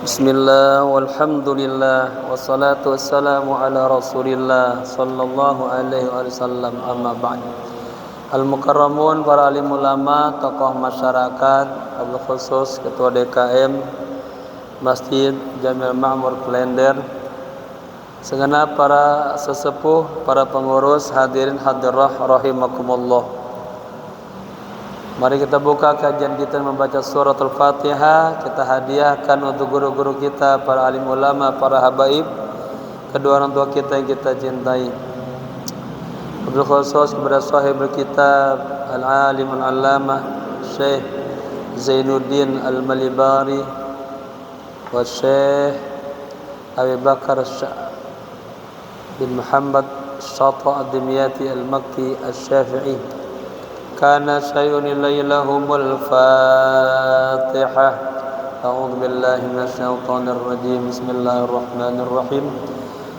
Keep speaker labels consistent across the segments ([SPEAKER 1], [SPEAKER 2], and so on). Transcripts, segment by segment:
[SPEAKER 1] Bismillah walhamdulillah wassalatu wassalamu ala Rasulillah sallallahu alaihi wasallam, amma ba'd. Al-mukarramun, para alim ulama, tokoh masyarakat, wabil khusus ketua DKM Masjid Jamil Ma'mur Klender, segenap para sesepuh, para pengurus, hadirin hadirah rahimakumullah. Mari kita buka kajian kita membaca surat Al-Fatihah. Kita hadiahkan untuk guru-guru kita, para alim ulama, para habaib, kedua orang tua kita yang kita cintai. Wabil khusus kepada sahib kitab Al-Alim Al-Allamah Syekh Zainuddin Al-Malibari wa Syekh Abi Bakar bin Muhammad Syata Ad-Dimyati Al-Makki Al-Syafi'i. Kana syai'un ilailahumul Fatihah. A'udzu billahi minasyaitonir rajim. Bismillahirrahmanirrahim.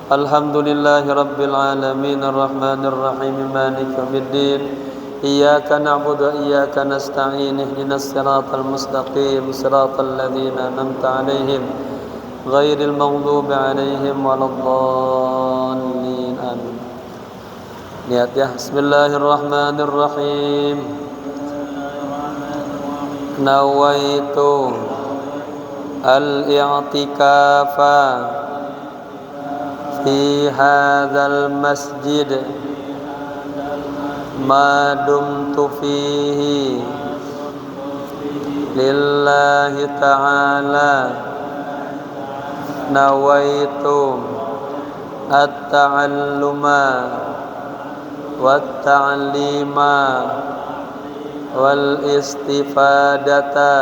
[SPEAKER 1] Alhamdulillahi rabbil alamin arrahmanir rahim maliki yaumiddin. Iyyaka na'budu wa iyyaka nasta'in. Ihdinas siratal mustaqim, siratal ladzina an'amta 'alaihim ghairil maghdubi 'alaihim waladdallin. Amin. Niat ya. Bismillahirrahmanirrahim. Nawaitu al-i'tikafa fi hadzal masjid ma dumtu fihi lillahi ta'ala. Nawaitu at-ta'alluma wat-ta'lima wal-istifadata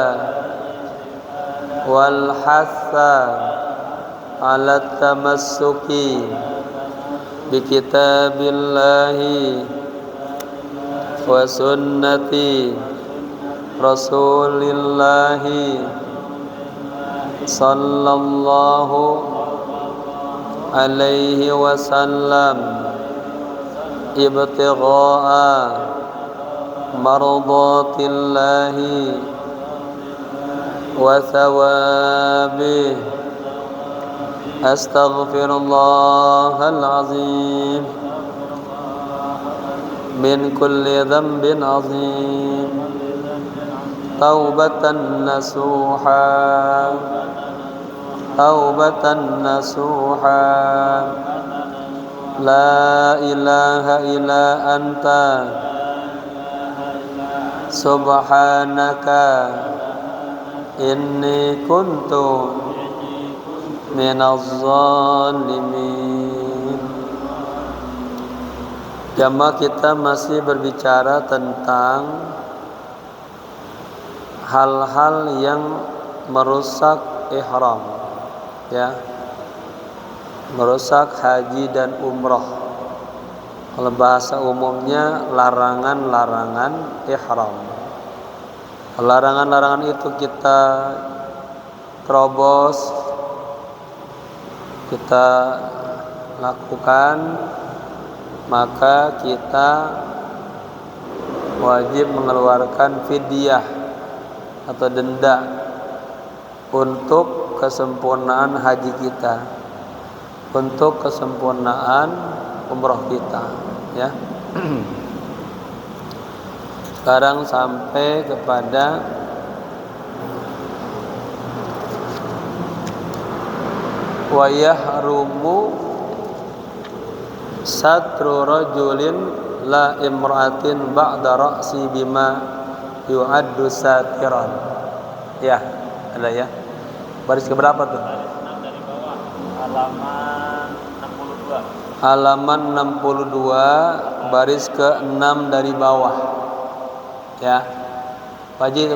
[SPEAKER 1] wal-hatha ala tamassuki bi kitabillahi wa sunnati rasulillahi sallallahu alaihi wasallam ibtigha'a mardatillahi wa thawabi. Astaghfirullahal azim min kulli dhanbin azim, taubatan nasuha, taubatan nasuha. La ilaha illa anta subhanaka inni kuntu minaz zalimin. Jamaah, kita masih berbicara tentang hal-hal yang merusak ihram, ya, merusak haji dan umrah. Kalau bahasa umumnya larangan-larangan ihram. Larangan-larangan itu kita terobos, kita lakukan, maka kita wajib mengeluarkan fidyah atau denda untuk kesempurnaan haji kita, untuk kesempurnaan umrah kita, ya. Sekarang sampai kepada wa yahrumu satru rajulin la imra'atin ba'da ra'si bima yu'addu satiran. Ya, ada ya. Baris keberapa tuh? Halaman 62 baris ke-6 dari bawah. Ya. Pak Haji,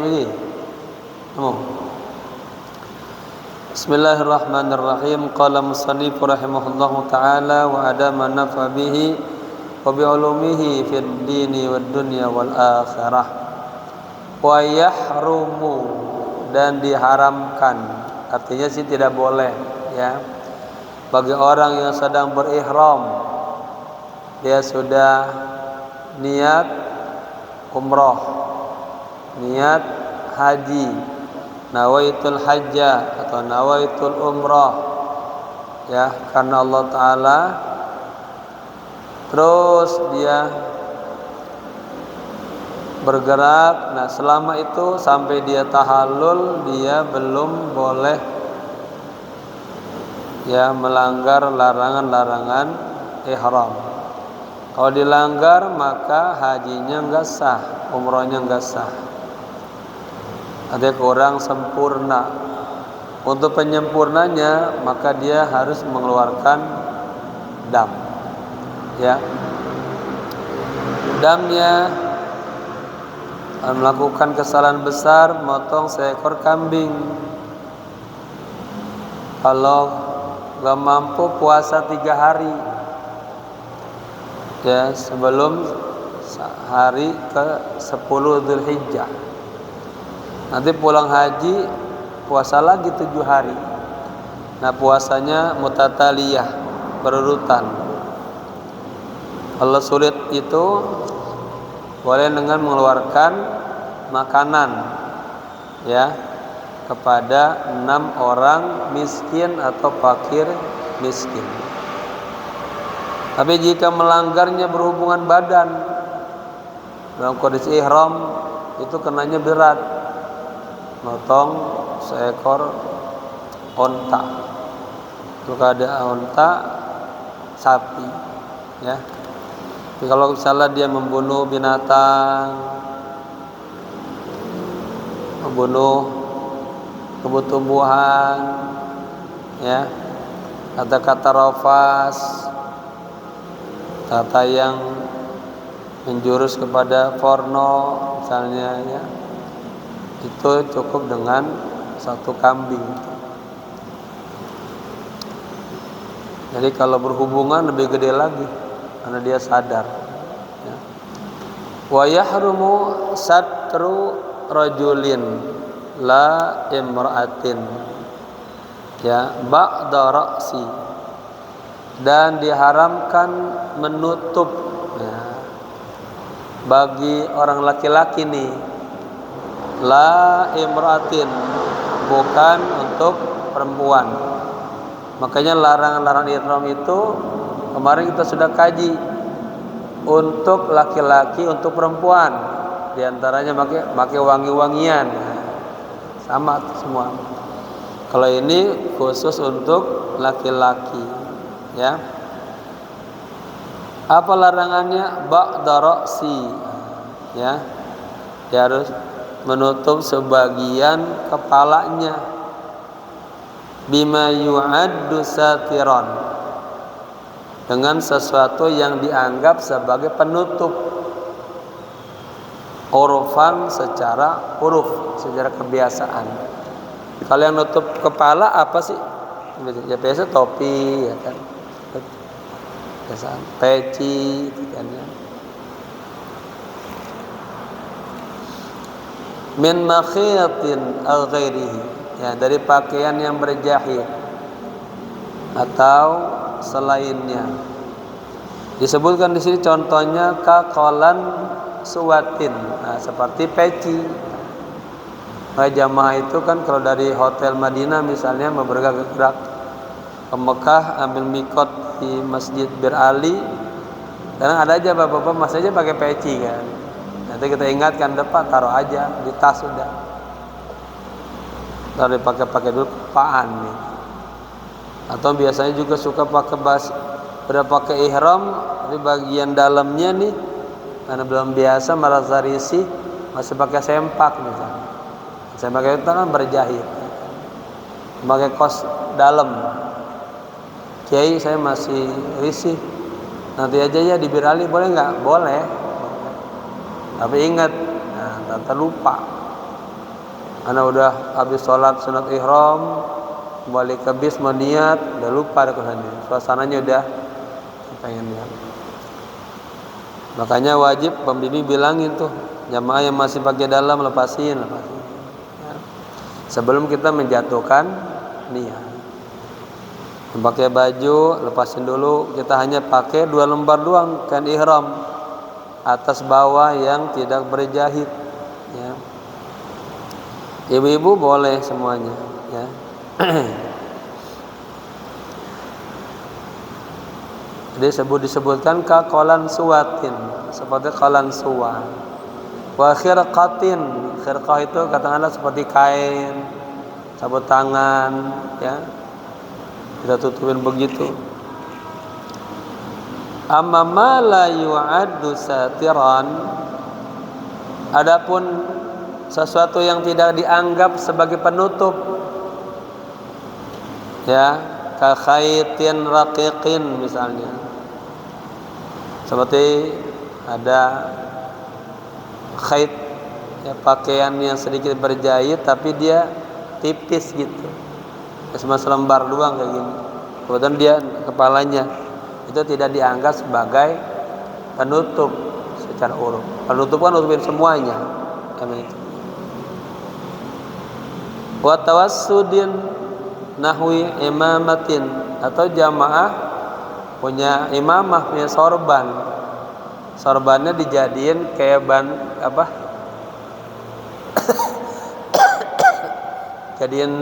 [SPEAKER 1] Bismillahirrahmanirrahim. Qala musannif rahimahullahu ta'ala wa adama nafa bihi wa bi ulumihi fid dini wad dunya wal akhirah. Wa yahrumu, dan diharamkan, artinya sih tidak boleh, ya, bagi orang yang sedang berihram, dia sudah niat umrah, niat haji, nawaitul hajjah atau nawaitul umrah, ya, karena Allah Ta'ala. Terus dia bergerak. Nah, selama itu sampai dia tahallul, dia belum boleh ya melanggar larangan-larangan ihram. Kalau dilanggar maka hajinya enggak sah, umrohnya enggak sah. Ada kurang sempurna. Untuk penyempurnanya maka dia harus mengeluarkan dam. Ya. Damnya melakukan kesalahan besar motong seekor kambing. Kalau enggak mampu puasa 3 hari. Ya, sebelum hari ke-10 Dzulhijjah. Nanti pulang haji puasa lagi 7 hari. Nah, puasanya mutataliyah, berurutan. Kalau sulit itu boleh dengan mengeluarkan makanan ya kepada 6 orang miskin atau fakir miskin. Tapi jika melanggarnya berhubungan badan dalam kondisi ihram, itu kenanya berat. Motong seekor onta. Itu ada onta sapi, ya. Tapi kalau misalnya dia membunuh binatang, membunuh tumbuh-tumbuhan, ya, kata-kata rafas, kata yang menjurus kepada porno misalnya, ya, itu cukup dengan 1 kambing. Jadi kalau berhubungan lebih gede lagi karena dia sadar, ya. Wa yahrumu satru rajulin la imra'atin, ya, ba'da ra'si, dan diharamkan menutup, ya, bagi orang laki-laki nih, la imra'atin, bukan untuk perempuan. Makanya larangan-larangan ihram itu kemarin kita sudah kaji, untuk laki-laki, untuk perempuan. Di antaranya pakai wangi-wangian, sama semua. Kalau ini khusus untuk laki-laki, ya. Apa larangannya? Ba'da ra'si, ya. Dia harus menutup sebagian kepalanya. Bima yu'addu satiran, dengan sesuatu yang dianggap sebagai penutup. Urufan, secara kebiasaan. Kalau yang nutup kepala apa sih? Ya biasa topi, ya kan. Biasa peci, gitu kan, ya. Min makhiyatin aw ghairihi, ya, dari pakaian yang berjahit atau selainnya. Disebutkan di sini contohnya kaqalan suwatin, nah, seperti peci. Jamaah itu kan kalau dari hotel Madinah misalnya mau bergerak ke Mekah, ambil mikot di Masjid Bir Ali, kadang ada aja bapak-bapak masih aja pakai peci kan. Nanti kita ingatkan, depan taruh aja di tas sudah. Taruh pakai dulu kepaan nih. Atau biasanya juga suka udah pakai ihram, tapi bagian dalamnya nih karena belum biasa, merasa risih, masih pakai sempak misalnya. Sempak itu kan berjahit, pakai kos dalam. Kiai, saya masih risih, nanti aja ya di Bir Ali, boleh nggak? Boleh. Tapi ingat, nah, tak lupa. Karena udah habis sholat sunat ihram, balik ke bis mau niat, udah lupa kesannya. Suasananya udah pengen lihat. Makanya wajib pembimbing bilangin tuh, jamaah yang masih pakai dalam lepasin. Ya. Sebelum kita menjatuhkan niat. Pakai baju, lepasin dulu. Kita hanya pakai 2 lembar doang kain ihram, atas bawah yang tidak berjahit, ya. Ibu-ibu boleh semuanya, ya. Disebutkan qalan suwatin, seperti qalan suwa. Wa khirqatin, khirqah itu katakanlah seperti kain, sabut tangan, ya. Kita tutupin begitu. Amma ma la yu'addu satiran, adapun sesuatu yang tidak dianggap sebagai penutup, ya, ka khaitin raqiqin misalnya, seperti ada khait, ya, pakaian yang sedikit berjahit tapi dia tipis gitu, cuma selembar doang kayak gini, kemudian dia kepalanya, itu tidak dianggap sebagai penutup secara uruf. Penutup kan nutupin semuanya, itu. Wa tawassudin nahwi imamatin, atau jamaah punya imamah, punya sorban, sorbannya dijadiin kayak jadiin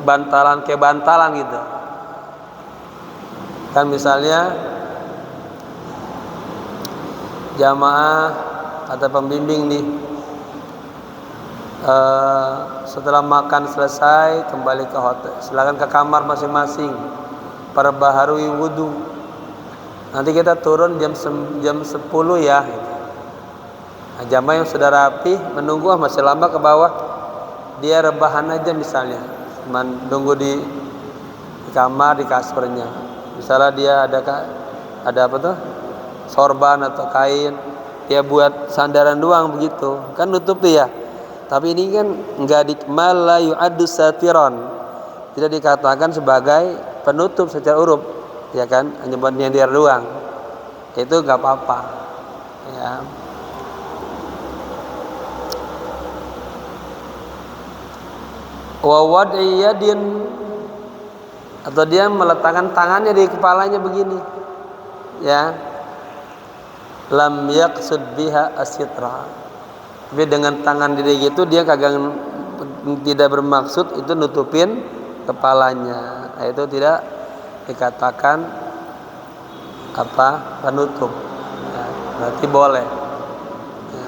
[SPEAKER 1] bantalan, kayak bantalan gitu kan. Misalnya jamaah atau pembimbing nih, setelah makan selesai kembali ke hotel, silakan ke kamar masing-masing, perbaharui wudu. Nanti kita turun jam 10 ya. Nah, jamaah yang sudah rapi menunggu masih lama ke bawah, dia rebahan aja misalnya, menunggu di kamar, di kasurnya. Misalnya dia ada apa tuh, sorban atau kain, dia buat sandaran doang begitu, kan nutup tuh ya. Tapi ini kan enggak ma la yu'addu satiran, tidak dikatakan sebagai penutup secara uruf, ya kan, hanya buat nyender doang, itu enggak apa-apa, ya. Wa wad'i yadin, atau dia meletakkan tangannya di kepalanya begini, ya, lam yaqsud biha asitra, tapi dengan tangan diri gitu dia tidak bermaksud itu nutupin kepalanya, nah, itu tidak dikatakan penutup, ya, berarti boleh, ya.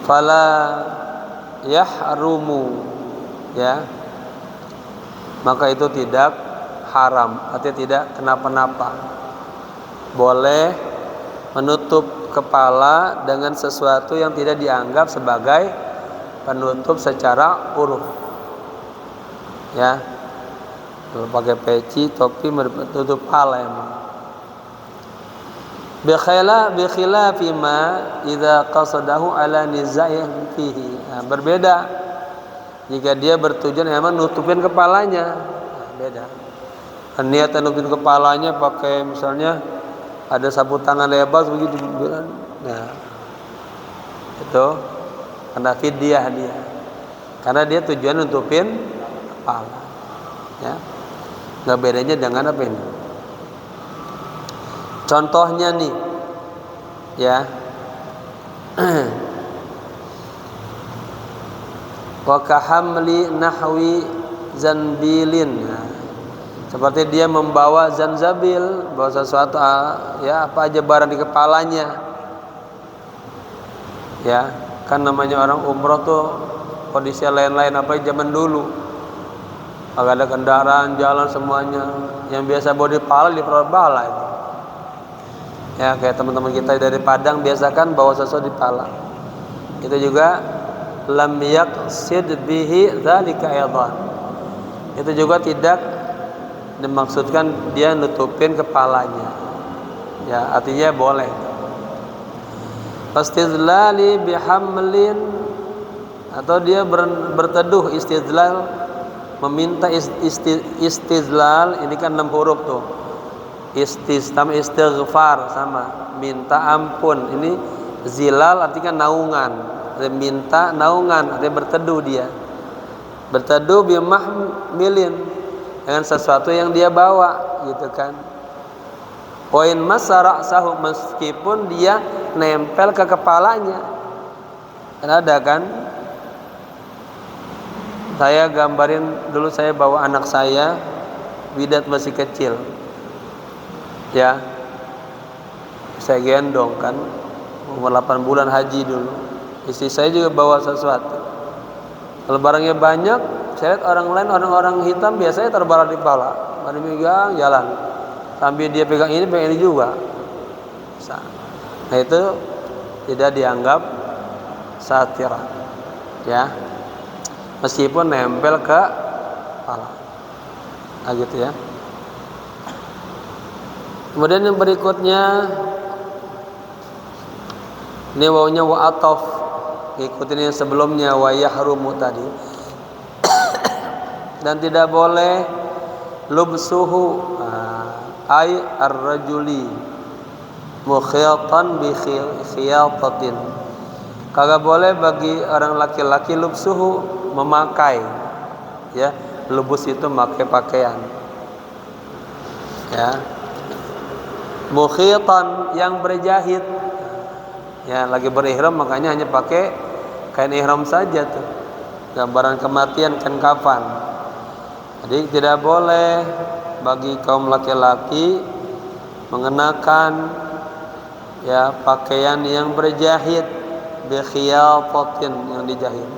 [SPEAKER 1] Fala yahrumu, ya, maka itu tidak haram, artinya tidak kenapa-napa. Boleh menutup kepala dengan sesuatu yang tidak dianggap sebagai penutup secara uruf, ya. Kalau pakai peci, topi, menutup kepala emang. Bi khilafi ma idza qasadahu ala niza'in fihi. Nah, berbeda jika dia bertujuan emang nutupin kepalanya, nah, beda. Niatan nutupin kepalanya pakai misalnya ada sapu tangan lebar begitu, nah itu kena fidyah dia, karena dia tujuan nutupin kepala, ya. Nggak bedanya dengan apa ini? Contohnya nih, ya. Wa kahamli nahwi zanbilin, nah, seperti dia membawa zanzabil, bawa sesuatu, ya, apa aja barang di kepalanya, ya, kan namanya orang umroh tuh kondisi lain-lain apa zaman dulu, agak ada kendaraan jalan semuanya, yang biasa bawa di kepala di kepala itu, ya, kayak teman-teman kita dari Padang biasa kan bawa sesuatu di kepala, itu juga lam yaqsid bihi dzalika aidan, itu juga tidak dimaksudkan dia nutupin kepalanya, ya, artinya boleh. Istidlali bihamlin, atau dia berteduh, istidlal meminta, istidlal ini kan 6 huruf tuh, istighfar sama minta ampun, ini zilal artinya naungan, minta naungan, artinya berteduh, dia berteduh bimahmilin, dengan sesuatu yang dia bawa, gitu kan. Poin masara sahu, meskipun dia nempel ke kepalanya, Ada kan? Saya gambarin dulu, saya bawa anak saya, Widat masih kecil, ya, saya gendong kan, umur 8 bulan haji dulu. Istri saya juga bawa sesuatu. Kalau barangnya banyak, saya lihat orang lain, orang-orang hitam biasanya terbaring di kepala, pada megang jalan, sambil dia pegang ini juga. Nah itu tidak dianggap satira, ya, meskipun nempel ke kepala. Nah gitu ya. Kemudian yang berikutnya, ini wawunya wa ataf, ikutin yang sebelumnya wa yahrumu tadi. Dan tidak boleh lubsuhu ay ar-rajuli mukhiyatan bi khiyatatin. Kagak boleh bagi orang laki-laki lubsuhu, memakai, ya, lubus itu memakai pakaian, ya, mukhitan yang berjahit, ya, lagi berihram makanya hanya pakai kain ihram saja tuh, gambaran kematian, kain kafan. Jadi tidak boleh bagi kaum laki-laki mengenakan, ya, pakaian yang berjahit, bi khiyatatin, yang dijahit,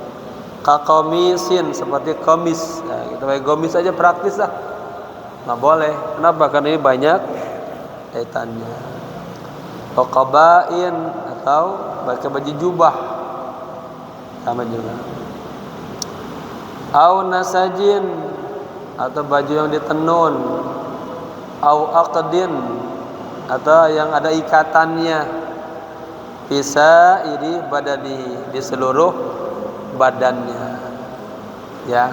[SPEAKER 1] kaqamisin, seperti komis. Nah, kita pakai komis aja praktis lah, nggak boleh. Kenapa? Karena ini banyak kaitannya. Qabain, atau pakai baju jubah, sama juga. Au nasajin, atau baju yang ditenun. Au aqdin, atau yang ada ikatannya. Bisa ini badani, di seluruh badannya, ya.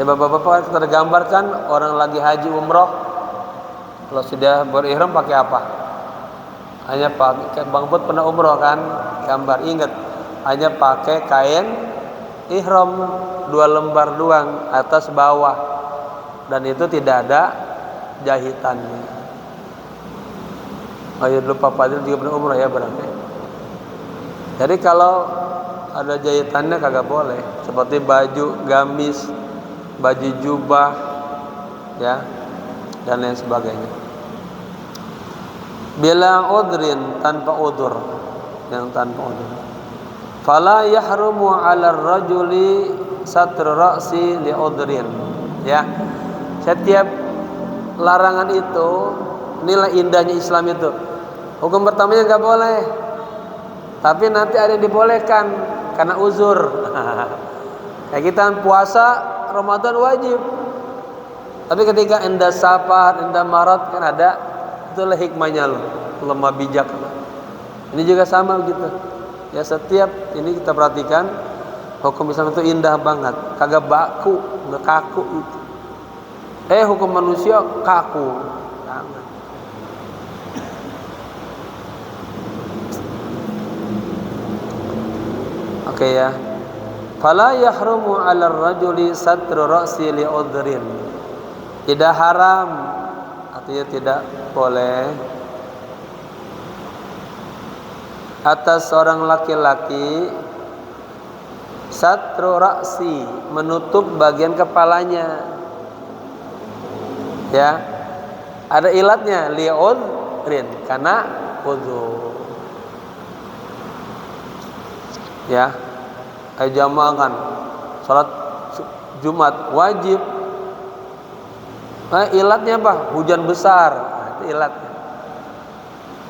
[SPEAKER 1] Ya bapak-bapak, kita gambarkan orang lagi haji umroh, kalau sudah berihram pakai apa? Hanya pakai, Bang Put pernah umroh kan, gambar, ingat, hanya pakai kain ihram 2 lembar doang, atas bawah, dan itu tidak ada jahitannya. Oh ya, dulu Pak Fadil juga pernah umroh ya berarti. Jadi kalau ada jahitannya kagak boleh, seperti baju gamis, baju jubah, ya, dan lain sebagainya. Bila udrin, tanpa udur, yang tanpa udur. Fala yahrumu 'ala ar-rajuli satru ra'si li udrin, ya. Setiap larangan itu, nilai indahnya Islam itu. Hukum pertamanya enggak boleh, tapi nanti ada yang dibolehkan karena uzur. Kayak kita puasa Ramadan wajib, tapi ketika enda safar, enda marad, kan ada, itulah hikmahnya loh, lemah bijak. Ini juga sama gitu. Ya, setiap ini kita perhatikan, hukum Islam itu indah banget, kagak baku, enggak kaku itu. Hukum manusia kaku. Oke ya. Fala yahrumu 'ala ar-rajuli satru ra'si li udhrin. Tidak haram, artinya tidak boleh atas seorang laki-laki satru ra'si, menutup bagian kepalanya. Ya. Ada ilatnya, li udhrin, karena udzur. Ya, jamaah kan, salat Jumat wajib. Ilatnya apa? Hujan besar, itu ilatnya.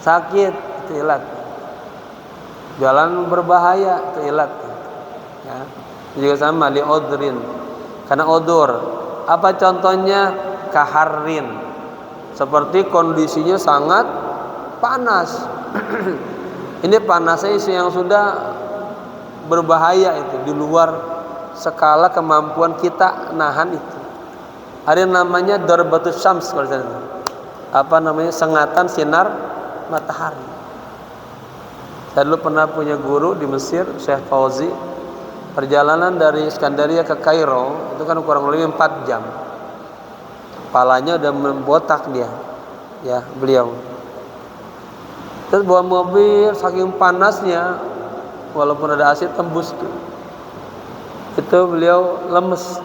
[SPEAKER 1] Sakit, itu ilat. Jalan berbahaya, itu ilatnya. Ya, juga sama li udhrin, karena udur. Apa contohnya? Kaharrin, seperti kondisinya sangat panas. Ini panasnya yang sudah berbahaya, itu di luar skala kemampuan kita nahan itu. Ada yang namanya darbatus syams, kalau saya apa namanya, sengatan sinar matahari. Saya dulu pernah punya guru di Mesir, Syekh Fauzi. Perjalanan dari Iskandaria ke Kairo itu kan kurang lebih 4 jam. Kepalanya udah membotak dia, ya, beliau. Terus bawa mobil, saking panasnya walaupun ada AC tembus tuh. Itu beliau lemes.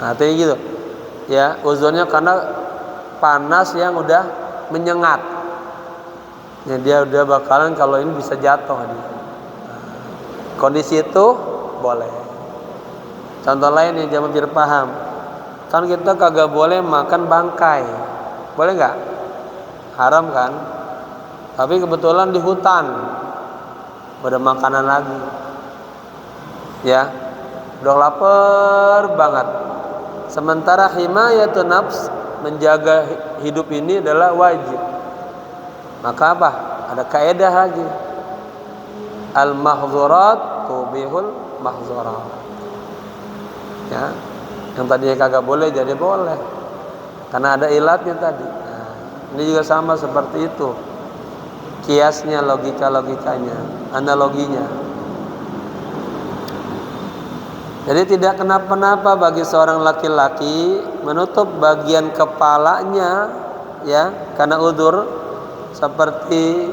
[SPEAKER 1] Nah, artinya gitu. Ya, uzurnya karena panas yang udah menyengat. Ya, dia udah bakalan kalau ini bisa jatuh dia. Nah, kondisi itu boleh. Contoh lain yang jamaah biar paham. Kan kita kagak boleh makan bangkai. Boleh nggak? Haram kan? Tapi kebetulan di hutan ada makanan lagi. Ya, udah lapar banget. Sementara himayatun nafs, menjaga hidup ini adalah wajib. Maka apa? Ada kaidah lagi. Al-mahzurat tubihul mahzurat. Ya, yang tadinya kagak boleh jadi boleh. Karena ada ilatnya tadi. Nah, ini juga sama seperti itu. Kiasnya, logikanya, analoginya. Jadi tidak kenapa-napa bagi seorang laki-laki menutup bagian kepalanya, ya, karena udzur seperti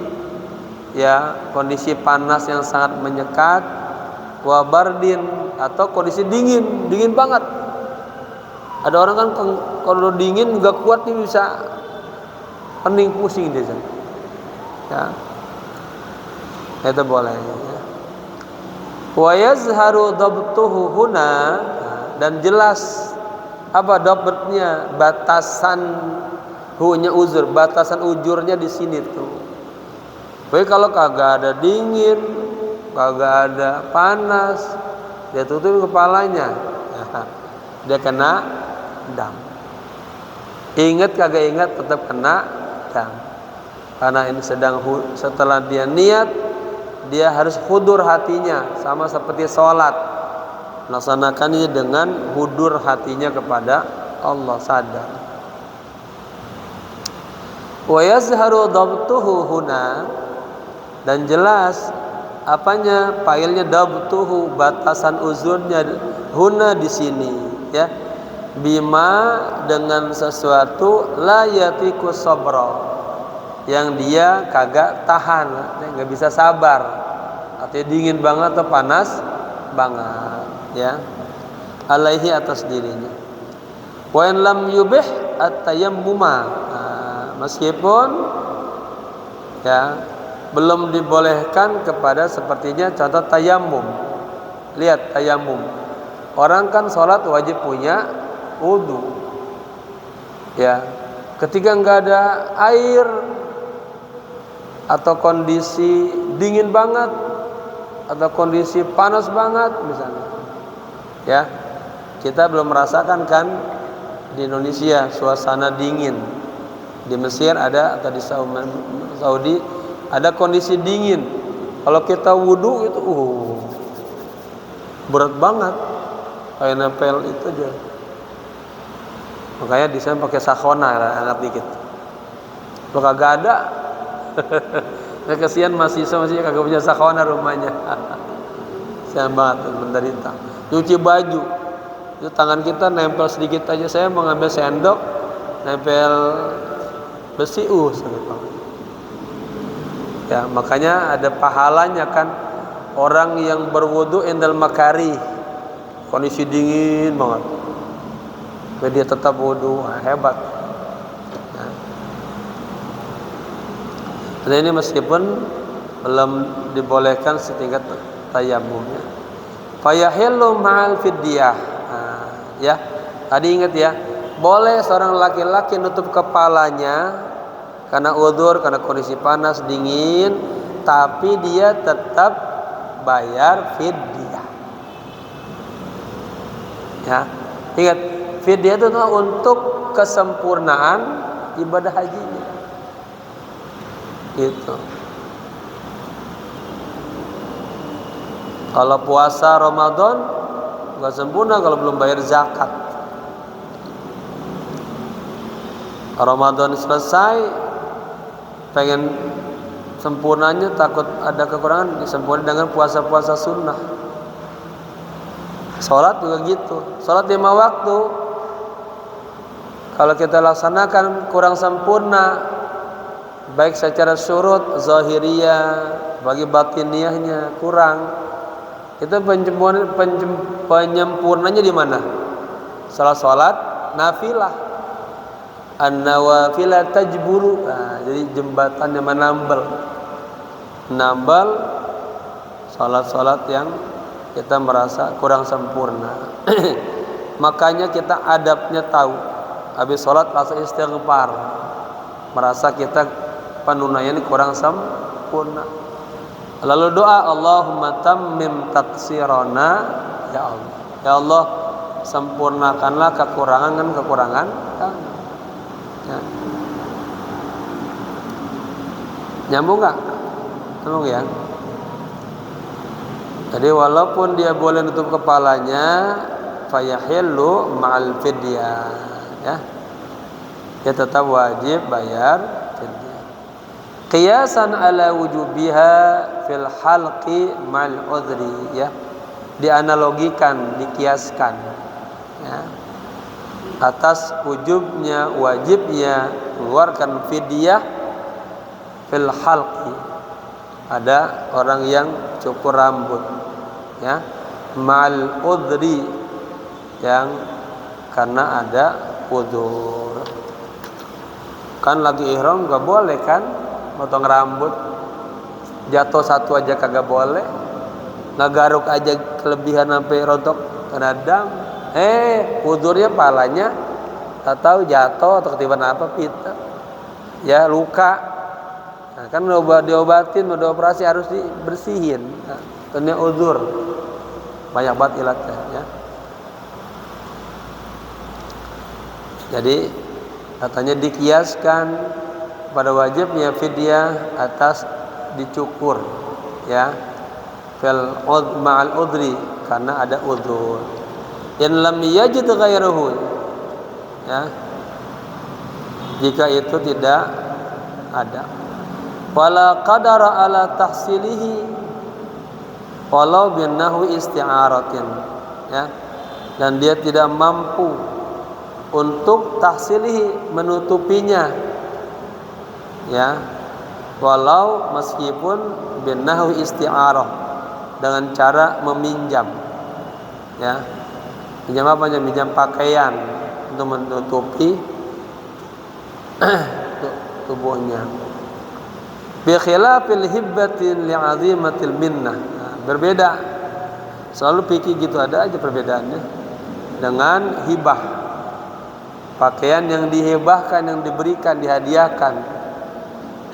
[SPEAKER 1] ya kondisi panas yang sangat menyekat, wabardin atau kondisi dingin banget. Ada orang kan kalau dingin nggak kuat nih bisa pening pusing dia. Ya, itu boleh. Ya. Wa yazharu dabtuhu huna, dan jelas apa dabtnya, batasan hunya uzur, batasan ujurnya di sini tuh. Tapi kalau kagak ada dingin, kagak ada panas, dia tutup kepalanya, dia kena dam. Ingat kagak ingat tetap kena dam. Karena ini setelah dia niat, dia harus hudur hatinya, sama seperti sholat, melaksanakannya dengan hudur hatinya kepada Allah, sadar. Wa yazharu dabtuhu huna, dan jelas apanya, failnya dabtuhu, batasan uzurnya huna di sini, ya, bima, dengan sesuatu la yatiku sabra, yang dia kagak tahan, nggak bisa sabar, artinya dingin banget atau panas banget, ya, alaihi, atas dirinya. Wa in lam yubih at-tayammuma, meskipun ya belum dibolehkan kepada sepertinya contoh tayammum. Lihat tayammum, orang kan sholat wajib punya wudu, ya, ketika nggak ada air atau kondisi dingin banget atau kondisi panas banget misalnya, ya, kita belum merasakan kan di Indonesia suasana dingin. Di Mesir ada, atau di Saudi ada kondisi dingin. Kalau kita wudu itu berat banget, kayak nempel itu aja. Makanya di sana pakai sakhona, enak dikit. Kalau kagak ada, nah, kasihan mahasiswa kagak punya sakhona rumahnya. Sayang banget, menderita. Cuci baju, itu tangan kita nempel sedikit aja. Saya mau ngambil sendok, nempel besi, ya, makanya ada pahalanya kan orang yang berwudu indal makari, kondisi dingin banget, tapi dia tetap wudu, hebat. Dan ini meskipun belum dibolehkan setingkat tayammumnya. Fayahillu ma'al fidyah. Ya, tadi ingat ya, boleh seorang laki-laki nutup kepalanya karena udzur, karena kondisi panas dingin, tapi dia tetap bayar fidyah. Ya, ingat, fidyah itu untuk kesempurnaan ibadah hajinya. Gitu. Kalau puasa Ramadan nggak sempurna kalau belum bayar zakat. Ramadan selesai, pengen sempurnanya, takut ada kekurangan, disempurnakan dengan puasa-puasa sunnah. Sholat juga gitu. Sholat 5 waktu, kalau kita laksanakan kurang sempurna, baik secara syurut zahiriyah, bagi batiniyahnya kurang. Itu penyempurnanya di mana? Salat nafilah. An-nawafila tajburu. Nah, jadi jembatannya menambal salat-salat yang kita merasa kurang sempurna. Makanya kita adabnya tahu. Habis salat langsung istighfar. Merasa kita penunaian kurang sempurna. Lalu doa, Allahumma tammim taqsirana, ya Allah. Ya Allah, sempurnakanlah kekurangan kami. Ya. Nyambung nggak? Nyambung ya. Jadi walaupun dia boleh nutup kepalanya, fayahillu ma'al fidyah, ya. Dia tetap wajib bayar fidyah. Qiyasan ala wujubiha fil halqi ma'al udhri, ya. Dianalogikan, dikiaskan, ya, atas wajibnya mengeluarkan fidyah fil halqi. Ada orang yang cukur rambut, ya, ma'al udhri, yang karena ada udzur. Kan lagi ihram gak boleh kan potong rambut, jatuh satu aja kagak boleh, ngagaruk aja kelebihan sampai rontok kena dam. Udzurnya palanya tak tahu jatuh atau ketiban apa pita, ya, luka. Nah, kan udah diobatin, udah operasi, harus dibersihin. Nah, ternyata udzur banyak banget ilatnya, ya. Jadi katanya dikiaskan pada wajibnya fidyah atas dicukur, ya, fil ma'al udhri, karena ada udzur. In lam yajid ghairahu, ya, jika itu tidak ada. Wala qadara ala tahsilihi walau bin nahwi isti'aratin, ya, dan dia tidak mampu untuk tahsilihi, menutupinya, ya, walau meskipun bin nahwi isti'arah, dengan cara meminjam, ya. Pinjam apa? Pinjam pakaian untuk menutupi tubuhnya. Bi khilafil hibbatin li'azimatil minnah. Nah, berbeda. Selalu pikir gitu, ada aja perbedaannya dengan hibah. Pakaian yang dihibahkan, yang diberikan, dihadiahkan,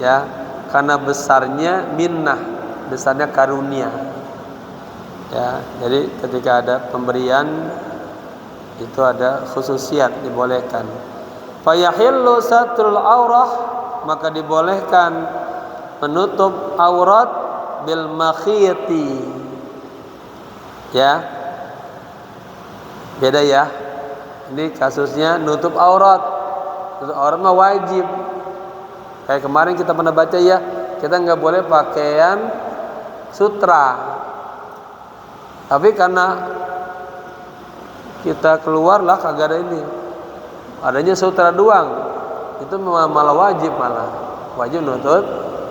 [SPEAKER 1] ya, karena besarnya minnah, besarnya karunia, ya. Jadi ketika ada pemberian itu ada khususiat, dibolehkan. Fayahillu satrul aurah, maka dibolehkan menutup aurat bil makhiyati, ya. Beda ya. Ini kasusnya nutup aurat. Nutup aurat mah wajib. Kayak kemarin kita pernah baca, ya, kita nggak boleh pakaian sutra. Tapi karena kita keluarlah kagak ada ini, adanya sutra doang, itu malah wajib, wajib nutup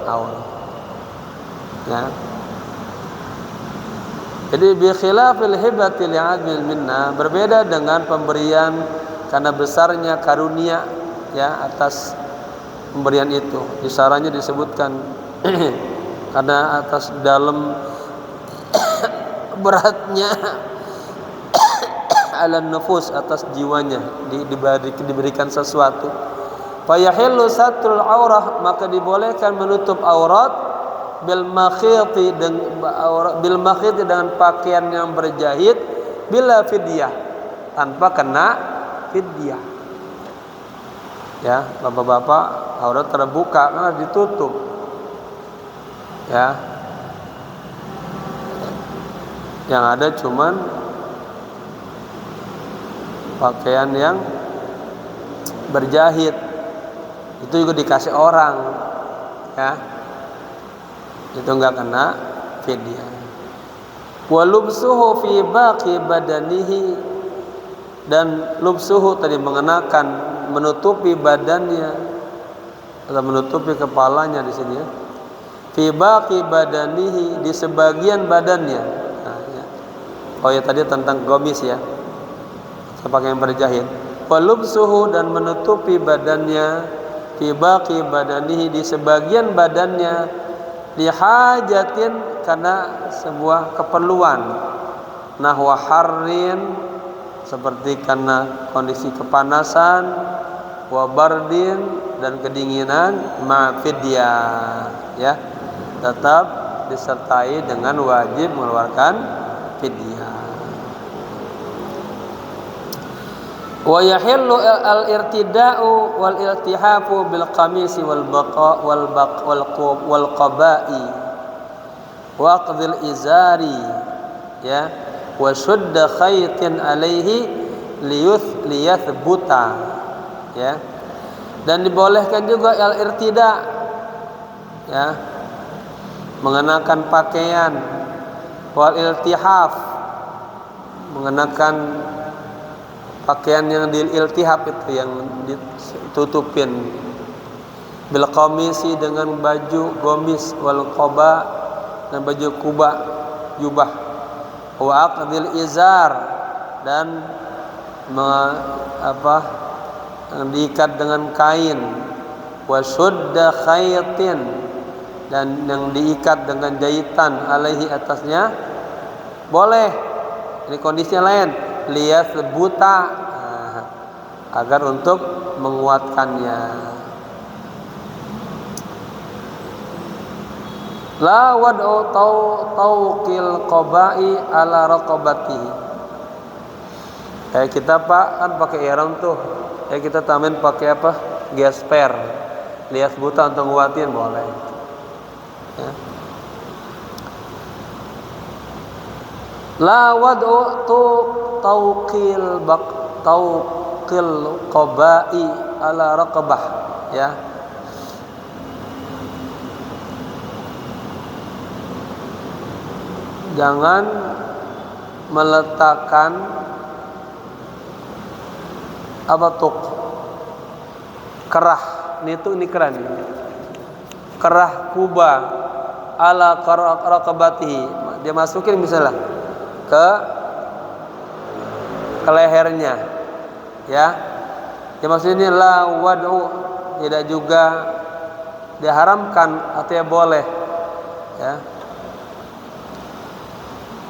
[SPEAKER 1] aurat, ya. Jadi bi khilafil hibati li'azmil minna, berbeda dengan pemberian karena besarnya karunia, ya, atas pemberian itu. Di sarannya disebutkan karena atas dalam beratnya ala nufus, atas jiwanya diberikan sesuatu. Fayahillu satrul aurah, maka dibolehkan menutup aurat bil makhiti, dengan pakaian yang berjahit, bila fidyah, tanpa kena fidyah, ya. Bapak-bapak aurat terbuka, harus ditutup, ya. Yang ada cuman pakaian yang berjahit, itu juga dikasih orang, ya, itu enggak kena fidyah. Wa lubsuhu fi baqi badanihi, dan lubsuhu tadi mengenakan, menutupi badannya atau menutupi kepalanya di sini ya. Fi baqi badanihi, di sebagian badannya. Nah, ya. Oh ya tadi tentang gomis ya. Pakaian berjahit. Walubsuhu, dan menutupi badannya, fi baqi badanihi, di sebagian badannya, lihajatin, karena sebuah keperluan, nahwa harrin, seperti karena kondisi kepanasan, wa bardin, dan kedinginan, ma'fidyah ya, tetap disertai dengan wajib mengeluarkan fidyah. Wa yahillu al-irtida'u wal iltihafu bil qamisi wal baqa wal qaba'i wa aqdhil izari ya, wa shudda khaytin alaihi liyathbuta ya. Dan dibolehkan juga al-irtida ya, mengenakan pakaian, wal iltihaf, mengenakan pakaian yang diiltihab, itu yang ditutupin, bil qamisi, dengan baju gomis, wal qaba, dan baju kuba, jubah, wa aqdil izar, dan diikat dengan kain, wa shudda khaytin, dan yang diikat dengan jahitan, alaihi, atasnya, boleh. Ini kondisinya lain, liyathbuta, agar untuk menguatkannya. La wad'u tauqil qaba'i ala raqabatihi. Kayak kita Pak kan pakai ihram tuh, kita tambahin pakai apa? Gesper. Liyathbuta untuk nguatin, boleh ya. La wad'u tauqil qaba'i ala raqabah ya. Jangan meletakkan kerah, ini kerah nih. Kerah kuba ala raqabatihi, dia masukin misalnya ke lehernya ya. Yang maksudnya la wad'u, tidak juga diharamkan, artinya boleh ya.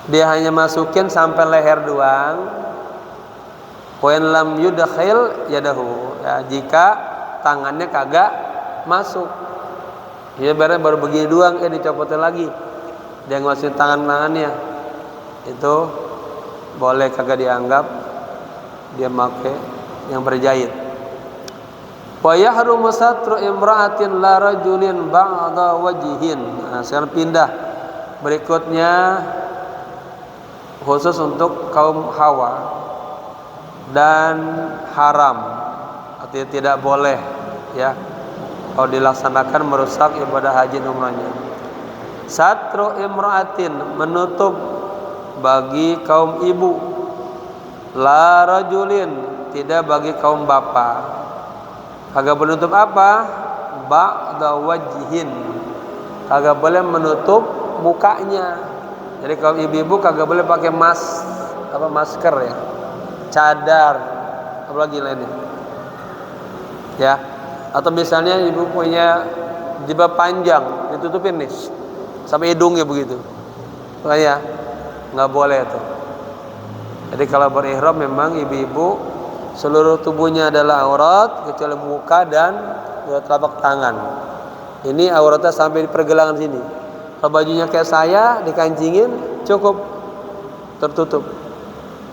[SPEAKER 1] Dia hanya masukin sampai leher doang. Wa in lam yudkhil yadahu ya, jika tangannya kagak masuk. Ya baru begini doang, dicopotin lagi. Dia ngasihin tangannya. Itu boleh, kagak dianggap dia make yang berjahit. Wa yahrumu satru imra'atin la rajulin ba'da wajhin. Nah, sekarang pindah berikutnya khusus untuk kaum Hawa, dan haram, artinya tidak boleh ya kalau dilaksanakan merusak ibadah haji dan umrahnya. Satru imra'atin, menutup bagi kaum ibu, la rajulin, tidak bagi kaum bapak. Kagak menutup apa? Ba'da wajhin, kagak boleh menutup mukanya. Jadi kaum ibu-ibu kagak boleh pakai masker ya, cadar, apalagi lainnya ya. Atau misalnya ibu punya jilbab panjang, ditutupin nih sampai hidungnya begitu, makanya nggak boleh tuh. Jadi kalau berihram memang ibu-ibu seluruh tubuhnya adalah aurat kecuali muka dan telapak tangan. Ini auratnya sampai di pergelangan sini. Kalau bajunya kayak saya dikancingin cukup tertutup.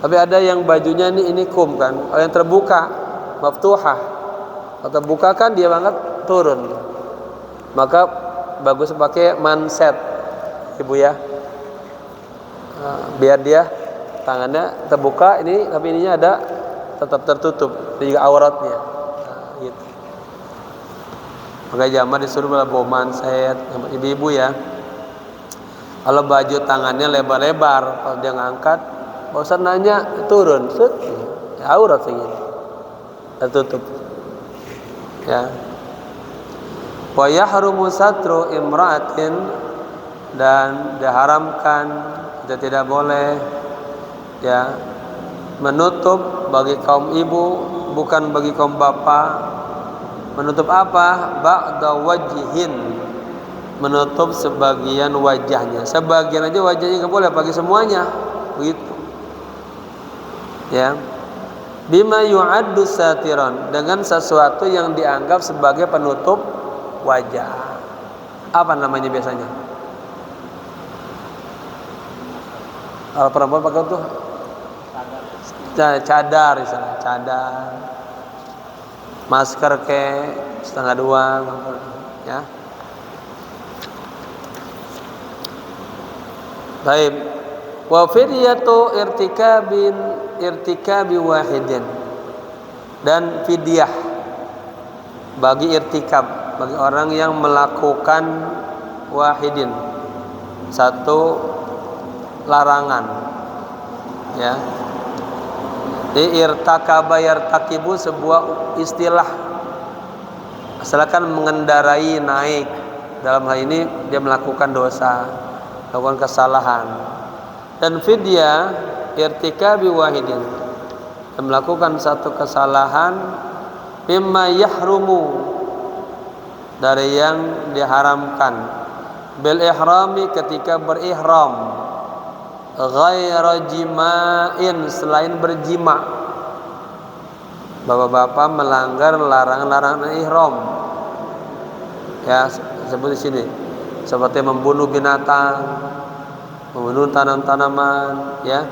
[SPEAKER 1] Tapi ada yang bajunya ini kum kan, kalau yang terbuka maftuhah, kalau terbuka kan dia banget turun. Maka bagus pakai manset, ibu ya. Biar dia tangannya terbuka ini, tapi ininya ada tetap tertutup, dan juga auratnya. Gitu. Maka jamaah disuruh bawa manset sama ibu-ibu ya. Kalau baju tangannya lebar-lebar, kalau dia ngangkat, Pak Ustaz nanya turun, aurat segini tertutup ya. Wa yahrumu satru imra'atin, dan diharamkan, dan tidak boleh ya menutup bagi kaum ibu, bukan bagi kaum bapak. Menutup apa? Ba'da wajhin, menutup sebagian wajahnya. Sebagian aja wajahnya nggak boleh, bagi semuanya begitu ya. Bima yu'addu satiran, dengan sesuatu yang dianggap sebagai penutup wajah. Apa namanya biasanya? Kalau perempuan pakai tuh cadar, misalnya cadar, masker ke setengah dua ya. Baik. Wa fidyatu irtikabi wahidin, dan fidyah bagi irtikab, bagi orang yang melakukan wahidin, satu larangan ya. Di irtakaba yartakibu sebuah istilah, asalkan mengendarai, naik, dalam hal ini dia melakukan dosa, melakukan kesalahan. Dan fidyah irtikabi wahidin, dan melakukan satu kesalahan, mimma yahrumu, dari yang diharamkan, bil ihrami, ketika berihram, ghaira jima'in, selain berjima. Bapak-bapak melanggar larangan-larangan ihram ya, seperti sini, seperti membunuh binatang, membunuh tanaman ya,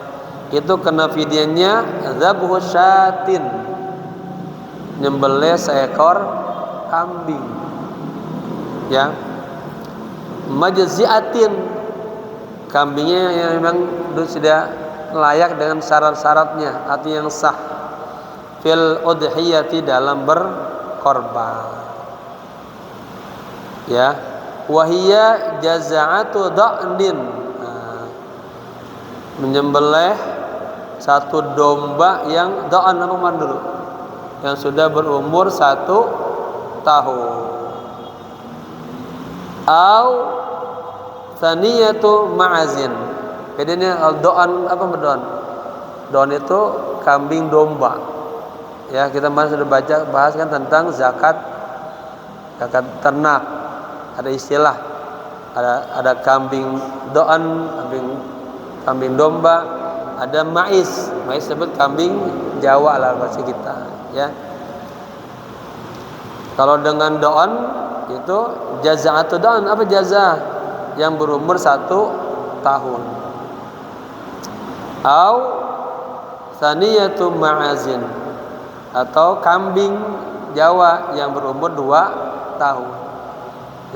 [SPEAKER 1] itu kena fidyahnya dzabhu syatin, nyembelih seekor kambing ya. Majziatin, kambingnya yang memang sudah layak dengan syarat-syaratnya, arti yang sah. Fil udhiyati, dalam berkorban ya. Wahiyya jaza'atu da'nin, menyembelih satu domba yang da'an, apa dulu, yang sudah berumur 1 tahun. Au tsaniyatu ma'azin, bedanya doan apa berdoan? Doan itu kambing domba ya. Kita masih sudah bahas kan tentang zakat ternak, ada istilah, ada kambing doan, kambing domba, ada maiz sebut kambing Jawa lah bahasa kita ya. Kalau dengan doan itu jaza'atu doan, apa jaza? Yang berumur 1 tahun. Au tsaniyatu ma'azin, atau kambing Jawa yang berumur 2 tahun.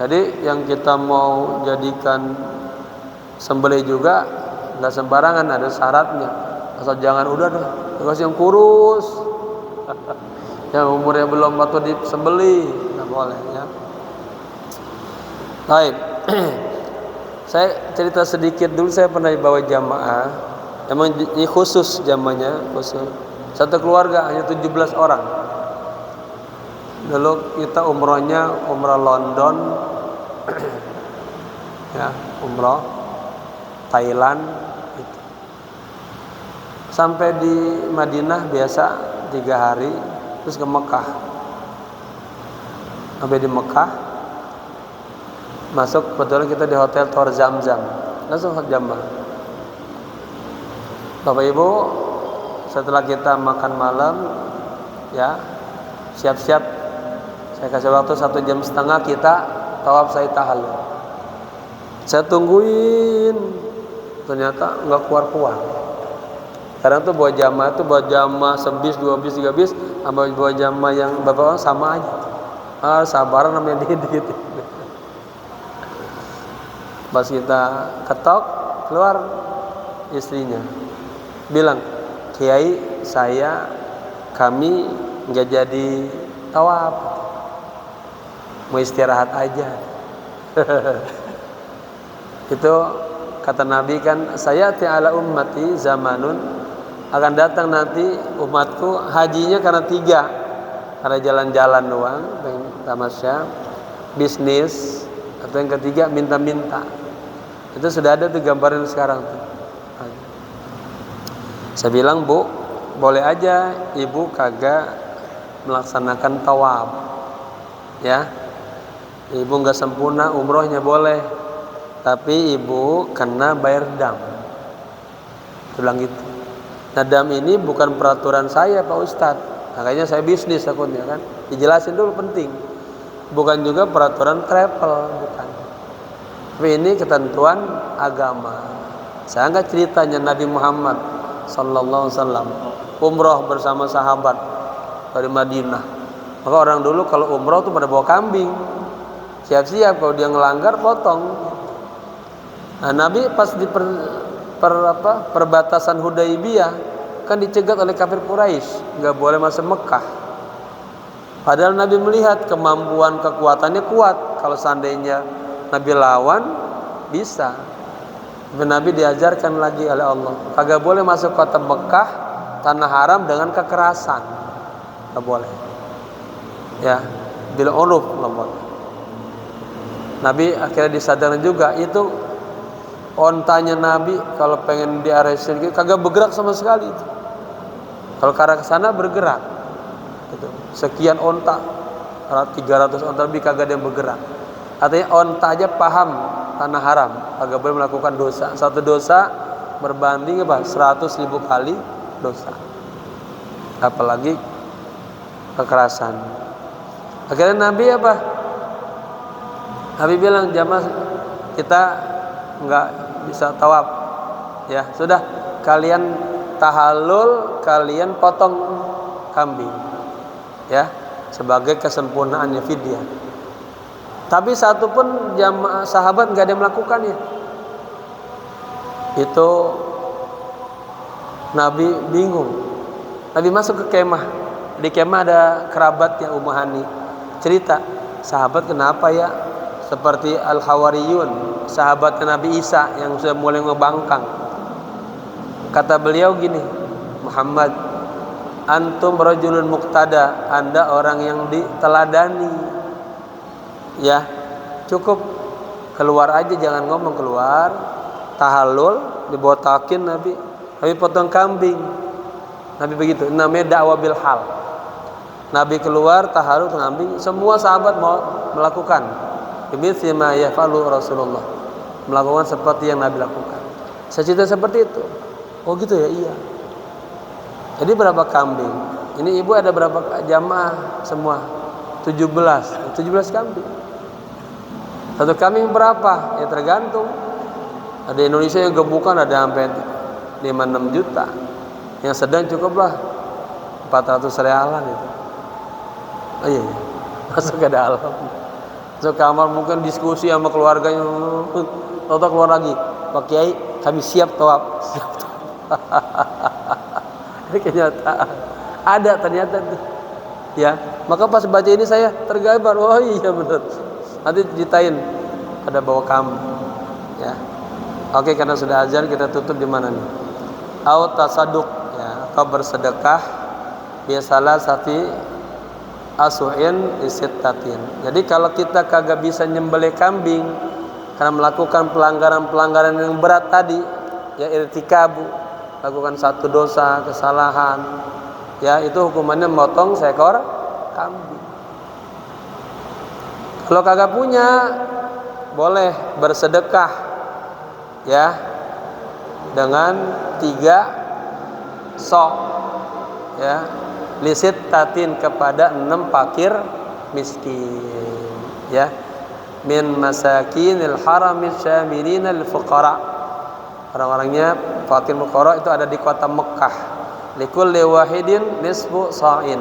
[SPEAKER 1] Jadi yang kita mau jadikan sembelih juga nggak sembarangan, ada syaratnya. Asal jangan udah deh, harus yang kurus, yang umurnya belum waktu disembelih, nggak boleh ya. Baik. Saya cerita sedikit dulu, saya pernah dibawa jamaah, emang ini khusus jamaahnya, khusus satu keluarga hanya 17 orang. Dulu kita umrohnya umrah London ya, umrah Thailand gitu. Sampai di Madinah biasa 3 hari, terus ke Mekah. Sampai di Mekah, masuk, kebetulan kita di hotel Tor Zamzam, langsung jamaah. Bapak Ibu, setelah kita makan malam ya, siap-siap, saya kasih waktu 1,5 jam kita tawaf sa'i tahallul. Saya tungguin, ternyata nggak keluar. Kadang tuh bawa jamaah 1 bis, 2 bis, 3 bis, sama bawa jamaah yang bapak sama aja. Sabaran namanya dikit. Pas kita ketok, keluar istrinya, bilang, Kiai, kami nggak jadi tawaf, mau istirahat aja. Itu kata Nabi kan, saya ta'ala ummati zamanun, akan datang nanti umatku hajinya karena 3, karena jalan-jalan doang, tamasya, bisnis, atau yang ketiga minta-minta. Itu sudah ada tuh gambaran sekarang tuh. Saya bilang, Bu, boleh aja ibu kagak melaksanakan tawaf, ya. Ibu nggak sempurna umrohnya boleh, tapi ibu kena bayar dam. Saya bilang gitu. Nah, dam ini bukan peraturan saya, Pak Ustadz. Makanya saya bisnis takutnya kan. Dijelasin dulu penting. Bukan juga peraturan travel, bukan. Tapi ini ketentuan agama. Saya nggak ceritanya Nabi Muhammad sallallahu alaihi wasallam umroh bersama sahabat dari Madinah. Maka orang dulu kalau umroh tuh pada bawa kambing. Siap-siap kalau dia ngelanggar potong. Nah, Nabi pas di perbatasan Hudaibiyah kan dicegat oleh kafir Quraisy, nggak boleh masuk Mekah. Padahal Nabi melihat kemampuan kekuatannya kuat. Kalau seandainya Nabi lawan bisa. Nabi diajarkan lagi oleh Allah, kagak boleh masuk kota Mekah, tanah haram dengan kekerasan, nggak boleh. Ya, bil uruf nggak boleh. Nabi akhirnya disadarkan juga itu ontanya Nabi kalau pengen diaresin kagak bergerak sama sekali. Kalau ke arah sana bergerak. Gitu. Sekian onta, 300 onta lebih kagak ada yang bergerak. Artinya onta aja paham tanah haram, kagak boleh melakukan dosa. Satu dosa berbanding 100.000 kali dosa. Apalagi kekerasan. Akhirnya Nabi apa? Nabi bilang, jamaah kita nggak bisa tawaf, ya sudah kalian tahallul, kalian potong kambing, ya sebagai kesempurnaannya fidyah. Tapi satu pun jamaah sahabat nggak ada yang melakukannya. Itu Nabi bingung. Nabi masuk ke kemah. Di kemah ada kerabatnya Ummu Hani. Cerita, sahabat kenapa ya? Seperti Al-Hawariyun, sahabatnya Nabi Isa yang sudah mulai ngebangkang. Kata beliau gini, Muhammad, antum rajulun muqtada, Anda orang yang diteladani. Ya, cukup keluar aja, jangan ngomong keluar. Tahallul, dibotakin Nabi potong kambing. Nabi begitu, namanya dakwah bil hal. Nabi keluar, tahallul kambing, semua sahabat mau melakukan. Demikian ma yafalu Rasulullah, melakukan seperti yang Nabi lakukan. Saya cerita seperti itu. Oh gitu ya, iya. Jadi berapa kambing? Ini ibu ada berapa jamaah semua? 17 kambing. Satu kambing berapa? Ya tergantung. Ada Indonesia yang gebukan ada sampai 5-6 juta. Yang sedang cukuplah 400 realan itu. Oh iya, masuk ke dalam. Masuk kamar mungkin diskusi sama keluarganya. Tahu-tahu keluar lagi, Pak Kiai kami siap tawaf. Siap tawaf. Ini kenyataan. Ada ternyata tuh. Ya, maka pas baca ini saya tergambar. Oh iya benar. Nanti ceritain ada bawa kambing. Ya. Oke, karena sudah azan kita tutup di mana nih? Au tasadduq, ya, atau bersedekah biasalah sati asuhin isittatin. Jadi kalau kita kagak bisa nyembelih kambing karena melakukan pelanggaran-pelanggaran yang berat tadi, ya irtikabu, lakukan satu dosa, kesalahan, ya itu hukumannya memotong seekor kambing. Kalau kagak punya, boleh bersedekah, ya, dengan 3 sok, ya, lisittatin kepada 6 fakir miskin, ya, min masakinil haramil syamilina lil fuqara. Orang-orangnya fakir fuqara itu ada di kota Mekah. Likulli wahidin nisfu sa'in.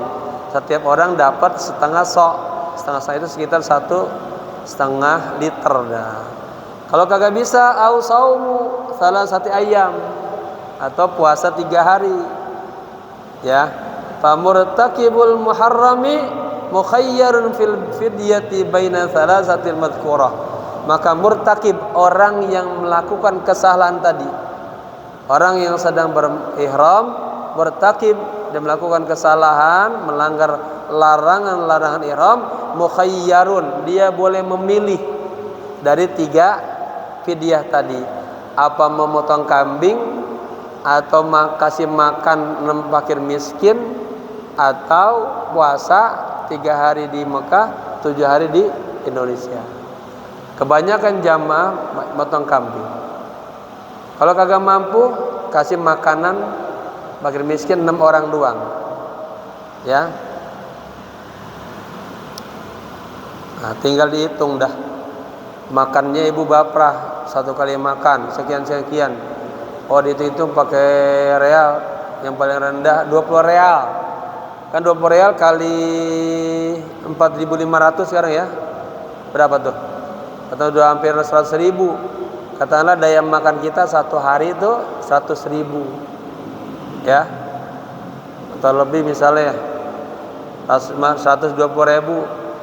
[SPEAKER 1] Setiap orang dapat setengah sok. Setengah sok itu sekitar 1,5 liter dah. Kalau kagak bisa, au saumu salasati ayyam, atau puasa 3 hari. Ya. Famurtakibul muharrami mukhayyarun fil fidyati baina salasatil madhkurah. Maka murtakib, orang yang melakukan kesalahan tadi, orang yang sedang berihram, murtakib, dia melakukan kesalahan, melanggar larangan-larangan ihram, mukhayyarun, dia boleh memilih dari 3 fidyah tadi. Apa memotong kambing, atau kasih makan 6 fakir miskin, atau puasa 3 hari di Mekah, 7 hari di Indonesia. Kebanyakan jamaah motong kambing. Kalau kagak mampu, kasih makanan fakir miskin 6 orang doang. Ya. Nah, tinggal dihitung dah. Makannya ibu baprah, 1 kali makan sekian. Oh, dihitung pakai real, yang paling rendah 20 real. Kan 20 real kali 4.500 sekarang ya. Berapa tuh? Atau udah hampir 100.000. Katakanlah daya makan kita 1 hari itu 100.000. Ya. Atau lebih misalnya 120.000.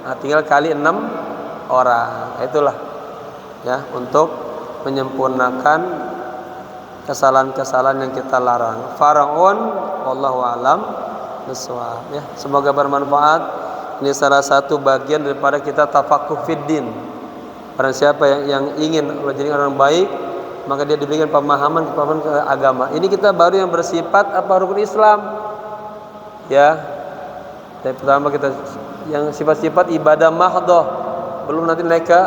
[SPEAKER 1] Nah, tinggal kali 6 orang. Itulah ya, untuk menyempurnakan kesalahan-kesalahan yang kita larang. Faraun wallahu alam bissawab ya. Semoga bermanfaat. Ini salah satu bagian daripada kita tafaqquh fiddin. Barang siapa yang ingin menjadi orang baik, maka dia diberikan pemahaman ke agama. Ini kita baru yang bersifat rukun Islam. Ya. Yang pertama kita yang sifat-sifat ibadah mahdhah, belum nanti naik ke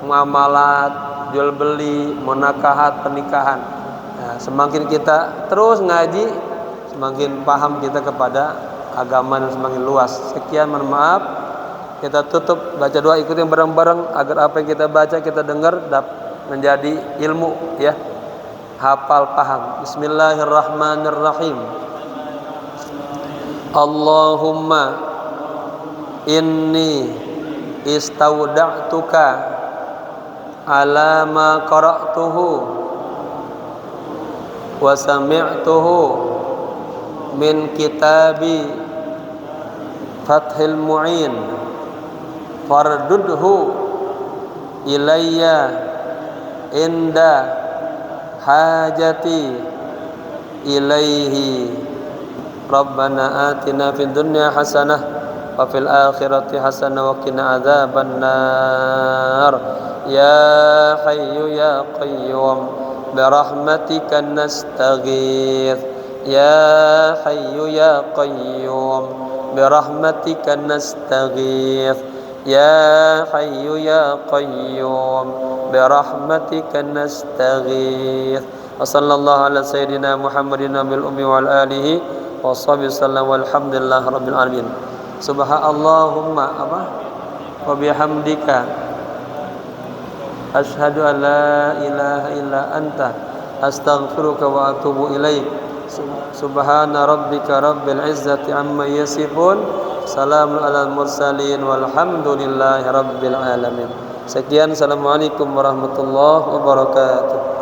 [SPEAKER 1] muamalat, jual beli, munakahat, pernikahan. Nah, semakin kita terus ngaji, semakin paham kita kepada agama dan semakin luas. Sekian, mohon maaf. Kita tutup baca doa, ikut yang bareng-bareng agar apa yang kita baca, kita dengar menjadi ilmu ya. Hafal, paham. Bismillahirrahmanirrahim. Allahumma inni istauda'tuka ala ma qara'tuhu wa sami'tuhu min kitabi Fathil Mu'in fardudhu ilayya inda hajati ilaihi. Rabbana atina fid dunya hasanah wa fil akhirati hasanah wa qina adzabannar. Ya hayyu ya qayyum bi rahmatika nastaghits. Ya hayyu ya qayyum bi rahmatika nastaghits. Ya hayyu ya qayyum bi rahmatika nastaghits. Wa sallallahu ala sayyidina Muhammadin nabil ummi wal alihi wa sahbihi sallam walhamdulillahi rabbil alamin. Subhanallahumma wa bihamdika asyhadu an la ilaha illa anta astaghfiruka wa atubu ilaik. Subhana rabbika rabbil izzati amma yasifun, salamun alal mursalin walhamdulillahi rabbil alamin. Sekian, assalamualaikum warahmatullahi wabarakatuh.